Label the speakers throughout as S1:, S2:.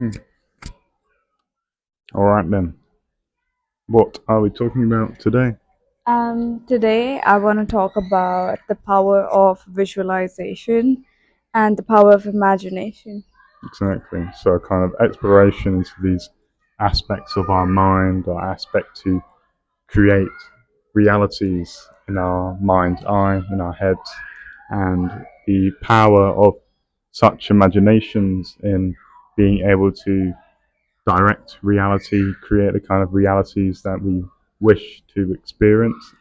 S1: Hmm. All right then. What are we talking about today?
S2: Today, I want to talk about the power of visualization and the power of imagination.
S1: Exactly. So, kind of exploration into these aspects of our mind, or aspect to create realities in our mind's eye, in our heads, and the power of such imaginations in being able to direct reality, create the kind of realities that we wish to experience.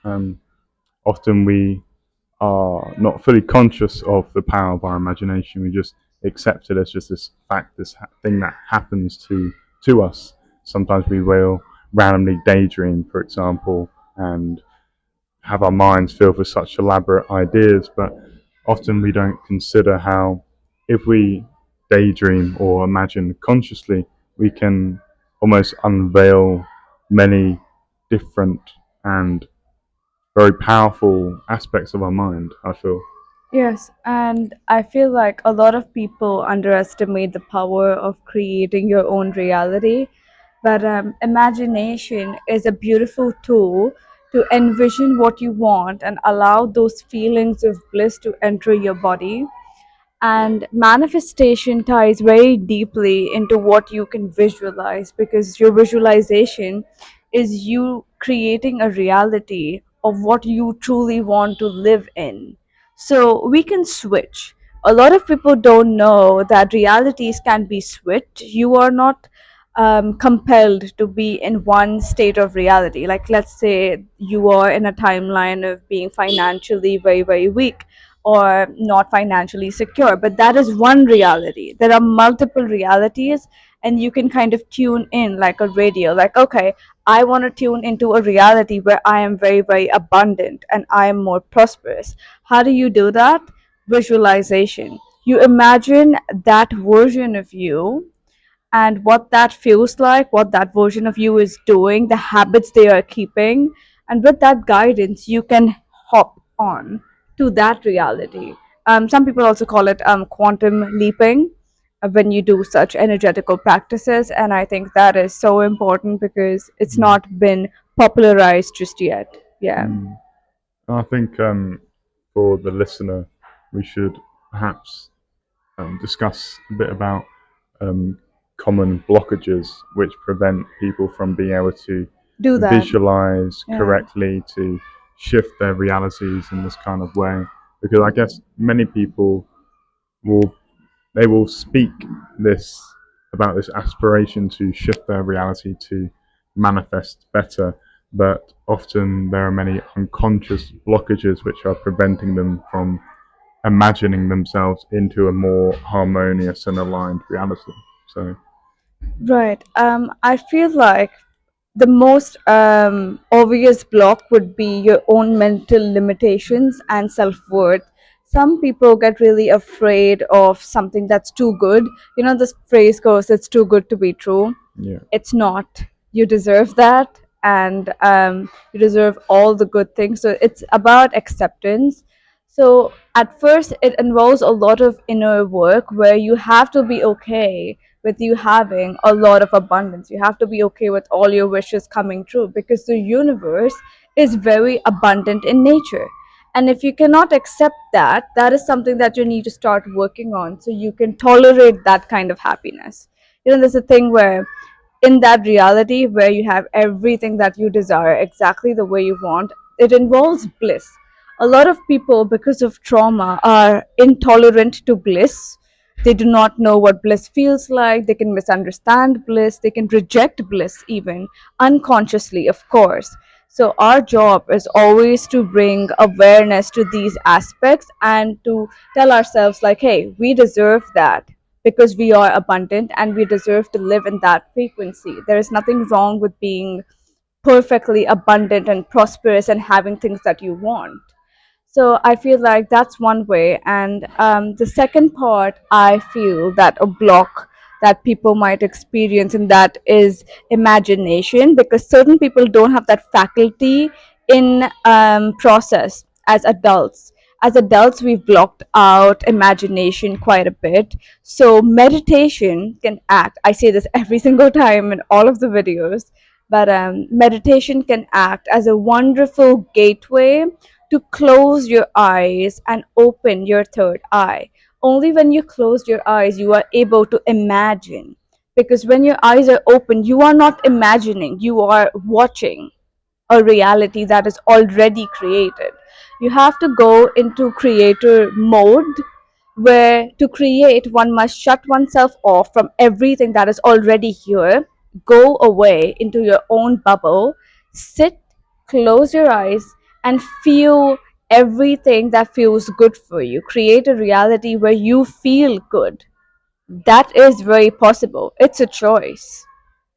S1: Often we are not fully conscious of the power of our imagination. We just accept it as just this fact, this thing that happens to us. Sometimes we will randomly daydream, for example, and have our minds filled with such elaborate ideas, but often we don't consider how, if we daydream or imagine consciously, we can almost unveil many different and very powerful aspects of our mind, I feel.
S2: Yes, and I feel like a lot of people underestimate the power of creating your own reality. But imagination is a beautiful tool to envision what you want and allow those feelings of bliss to enter your body. And manifestation ties very deeply into what you can visualize because your visualization is you creating a reality of what you truly want to live in. So we can switch. A lot of people don't know that realities can be switched. You are not compelled to be in one state of reality. Like, let's say you are in a timeline of being financially very, very weak or not financially secure, but that is one reality. There are multiple realities, and you can kind of tune in like a radio, like, okay, I want to tune into a reality where I am very, very abundant and I am more prosperous. How do you do that? Visualization. You imagine that version of you and what that feels like, what that version of you is doing, the habits they are keeping. And with that guidance, you can hop on to that reality. Some people also call it quantum leaping when you do such energetical practices. And I think that is so important because it's
S1: Mm.
S2: not been popularized just yet. Yeah.
S1: Mm. I think for the listener, we should perhaps discuss a bit about um, common blockages which prevent people from being able to
S2: Do that.
S1: visualize
S2: Yeah.
S1: correctly, to shift their realities in this kind of way. Because I guess many people will they will speak this about this aspiration to shift their reality to manifest better, but often there are many unconscious blockages which are preventing them from imagining themselves into a more harmonious and aligned reality. So,
S2: Right. I feel like the most obvious block would be your own mental limitations and self worth. Some people get really afraid of something that's too good. You know, this phrase goes, it's too good to be true.
S1: yeah.
S2: It's not. You deserve that, and you deserve all the good things. So it's about acceptance. So at first, it involves a lot of inner work where you have to be okay with you having a lot of abundance. You have to be okay with all your wishes coming true because the universe is very abundant in nature. And if you cannot accept that, that is something that you need to start working on so you can tolerate that kind of happiness. You know, there's a thing where in that reality where you have everything that you desire exactly the way you want, it involves bliss. A lot of people, because of trauma, are intolerant to bliss. They do not know what bliss feels like. They can misunderstand bliss. They can reject bliss, even unconsciously, of course. So, our job is always to bring awareness to these aspects and to tell ourselves, like, hey, we deserve that because we are abundant and we deserve to live in that frequency. There is nothing wrong with being perfectly abundant and prosperous and having things that you want. So I feel like that's one way. And the second part, I feel that a block that people might experience, and that is imagination, because certain people don't have that faculty in process as adults. as adults, we've blocked out imagination quite a bit. So meditation can act, I say this every single time in all of the videos, but meditation can act as a wonderful gateway to close your eyes and open your third eye. Only when you close your eyes you are able to imagine, because when your eyes are open you are not imagining, you are watching a reality that is already created. You have to go into creator mode, where to create one must shut oneself off from everything that is already here, go away into your own bubble, sit, close your eyes, and feel everything that feels good for you. Create a reality where you feel good. That is very possible. It's a choice.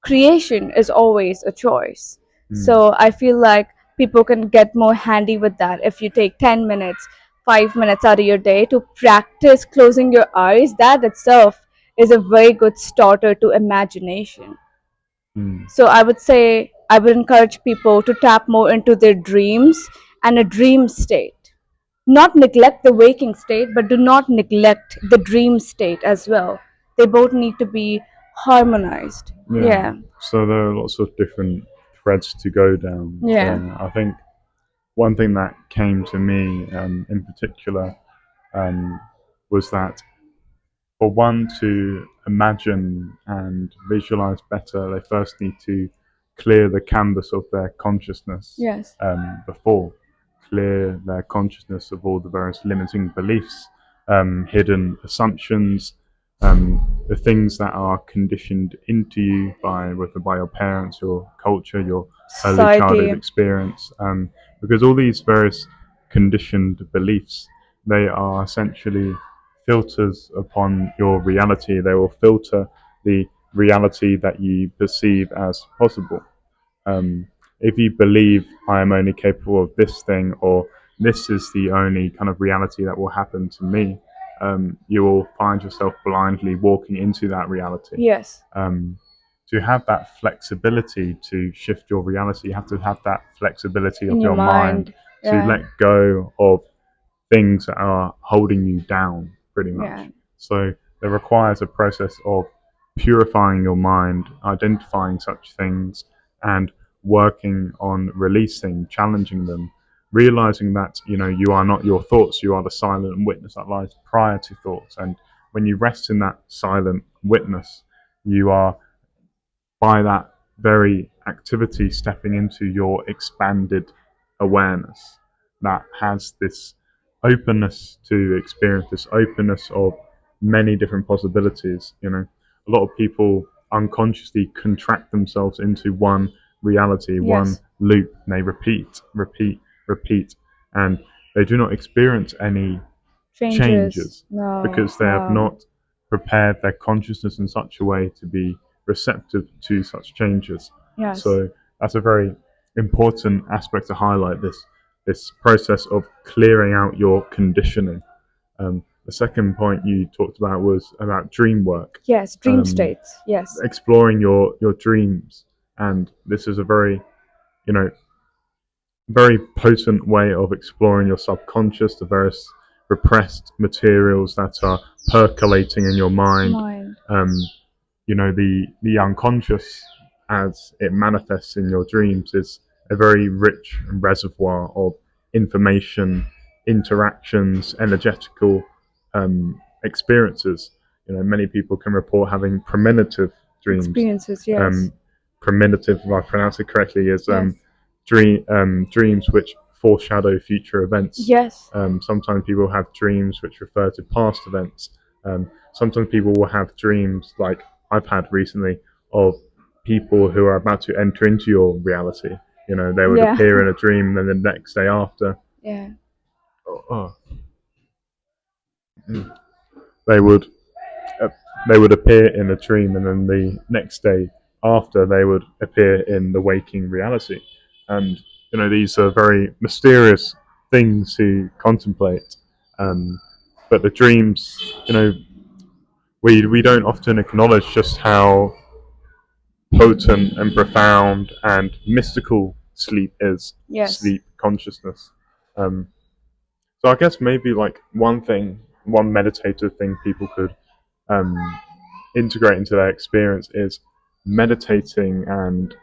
S2: Creation is always a choice.
S1: Mm.
S2: So I feel like people can get more handy with that if you take 10 minutes, 5 minutes out of your day to practice closing your eyes. That itself is a very good starter to imagination.
S1: Mm.
S2: So I would say I would encourage people to tap more into their dreams and a dream state. Not neglect the waking state, but do not neglect the dream state as well. They both need to be harmonized.
S1: Yeah.
S2: Yeah.
S1: So there are lots of different threads to go down
S2: Yeah.
S1: there. I think one thing that came to me in particular um, was that for one to imagine and visualize better, they first need to clear the canvas of their consciousness
S2: Yes.
S1: before, clear their consciousness of all the various limiting beliefs, hidden assumptions, the things that are conditioned into you by whether by your parents, your culture, your early childhood
S2: Society.
S1: experience, because all these various conditioned beliefs, they are essentially filters upon your reality. They will filter the reality that you perceive as possible. Um, if you believe I am only capable of this thing, or this is the only kind of reality that will happen to me, you will find yourself blindly walking into that reality.
S2: Yes.
S1: Um, to have that flexibility to shift your reality, you have to have that flexibility
S2: In
S1: of
S2: your
S1: your mind
S2: mind.
S1: to
S2: Yeah.
S1: let go of things that are holding you down, pretty
S2: Yeah.
S1: much. So it requires a process of purifying your mind, identifying such things, and working on releasing, challenging them, realizing that you are not your thoughts, you are the silent witness that lies prior to thoughts. And when you rest in that silent witness, you are by that very activity stepping into your expanded awareness that has this openness to experience, this openness of many different possibilities. A lot of people unconsciously contract themselves into one reality, one
S2: Yes.
S1: loop, and they repeat, and they do not experience any
S2: Changes.
S1: changes
S2: No.
S1: because they have
S2: No.
S1: not prepared their consciousness in such a way to be receptive to such changes.
S2: Yes.
S1: So that's a very important aspect to highlight, this process of clearing out your conditioning. The second point you talked about was about dream work,
S2: Yes. Dream
S1: um,
S2: states. Yes.
S1: exploring your dreams, and this is a you know very potent way of exploring your subconscious, the various repressed materials that are percolating in your mind.
S2: Mind.
S1: Um, the unconscious, as it manifests in your dreams, is a very rich reservoir of information, interactions, energetical experiences. Many people can report having premonitive dreams.
S2: Experiences. Yes.
S1: Um, Premonitive, if I pronounce it correctly, is
S2: Yes.
S1: dreams which foreshadow future events.
S2: Yes.
S1: Sometimes people have dreams which refer to past events. Sometimes people will have dreams like I've had recently of people who are about to enter into your reality. They would
S2: Yeah.
S1: appear in a dream, and then the next day after,
S2: Yeah.
S1: oh, they would uh, they would appear in a dream, and then the next day after they would appear in the waking reality. And these are very mysterious things to contemplate. Um, but the dreams, we don't often acknowledge just how potent and profound and mystical sleep is.
S2: Yes.
S1: Sleep consciousness. Um, So I guess maybe like one meditative thing people could um, integrate into their experience is meditating, and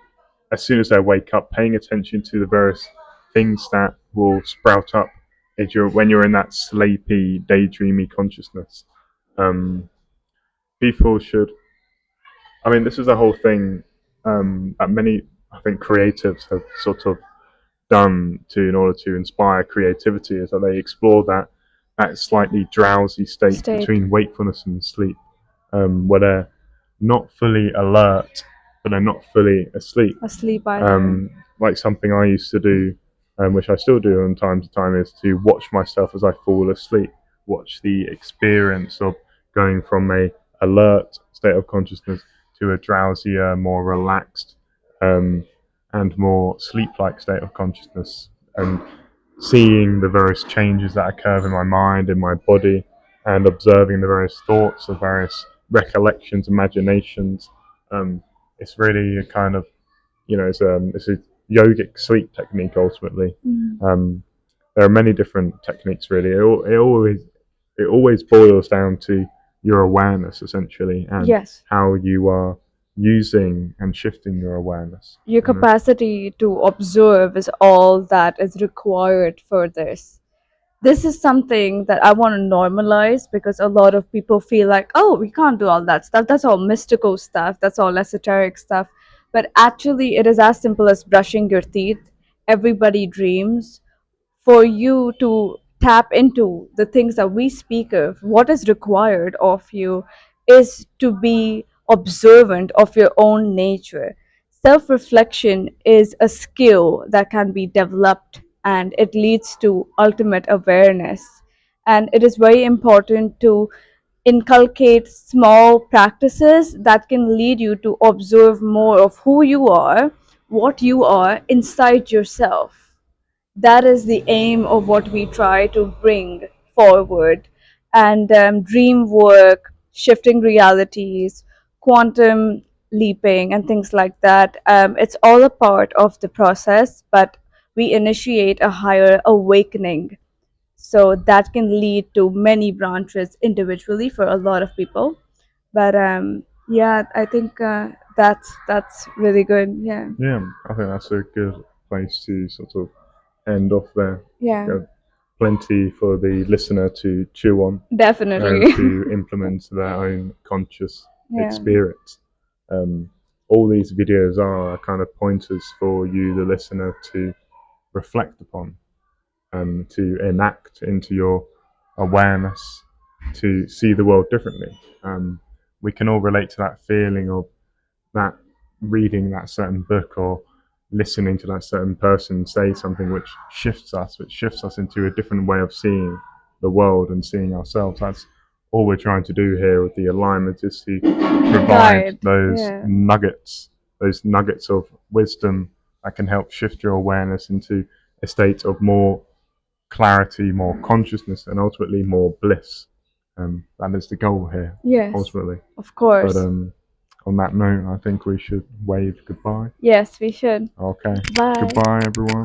S1: as soon as they wake up, paying attention to the various things that will sprout up when you're in that sleepy, daydreamy consciousness. Um, People should. I mean, this is a whole thing that many, I think, creatives have sort of done in order to inspire creativity is that they explore that slightly drowsy state
S2: State.
S1: between wakefulness and sleep, where they're not fully alert, but they're not fully asleep.
S2: Asleep either.
S1: Um, like something I used to do, which I still do from time to time, is to watch myself as I fall asleep. Watch the experience of going from a alert state of consciousness to a drowsier, more relaxed, um, and more sleep-like state of consciousness, and seeing the various changes that occur in my mind, in my body, and observing the various thoughts, the various recollections, imaginations. It's really a kind of, it's a yogic sleep technique ultimately.
S2: Mm.
S1: Um, there are many different techniques really. It always boils down to your awareness essentially, and
S2: Yes.
S1: how you are using and shifting your awareness.
S2: Your capacity to observe is all that is required for this. This is something that I want to normalize because a lot of people feel like, oh, we can't do all that stuff. That's all mystical stuff. That's all esoteric stuff. But actually, it is as simple as brushing your teeth. Everybody dreams. For you to tap into the things that we speak of, what is required of you is to be observant of your own nature. Self reflection is a skill that can be developed and it leads to ultimate awareness. And it is very important to inculcate small practices that can lead you to observe more of who you are, what you are inside yourself. That is the aim of what we try to bring forward. And dream work, shifting realities, quantum leaping, and things like that, it's all a part of the process, but we initiate a higher awakening. So that can lead to many branches individually for a lot of people. But yeah, I think that's really good. Yeah.
S1: Yeah, I think that's a good place to sort of end off there.
S2: Yeah,
S1: Plenty for the listener to chew on and
S2: definitely.
S1: to implement into their own conscious
S2: Yeah.
S1: experience. Um, all these videos are kind of pointers for you, the listener, to reflect upon, to enact into your awareness, to see the world differently. We can all relate to that feeling of that reading that certain book or listening to that certain person say something which shifts us into a different way of seeing the world and seeing ourselves. That's all we're trying to do here with the alignment, is to provide
S2: Guide. Yeah.
S1: those nuggets of wisdom that can help shift your awareness into a state of more clarity, more consciousness, and ultimately more bliss. That is the goal here,
S2: Yes,
S1: ultimately.
S2: of
S1: But
S2: course.
S1: on that note, I think we should wave goodbye.
S2: Yes, we should.
S1: Okay.
S2: Bye.
S1: Goodbye, everyone.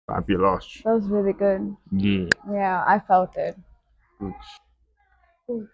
S1: Fabulous.
S2: That was really good.
S1: Yeah.
S2: Yeah, I felt it.
S1: Good.
S2: Ooh.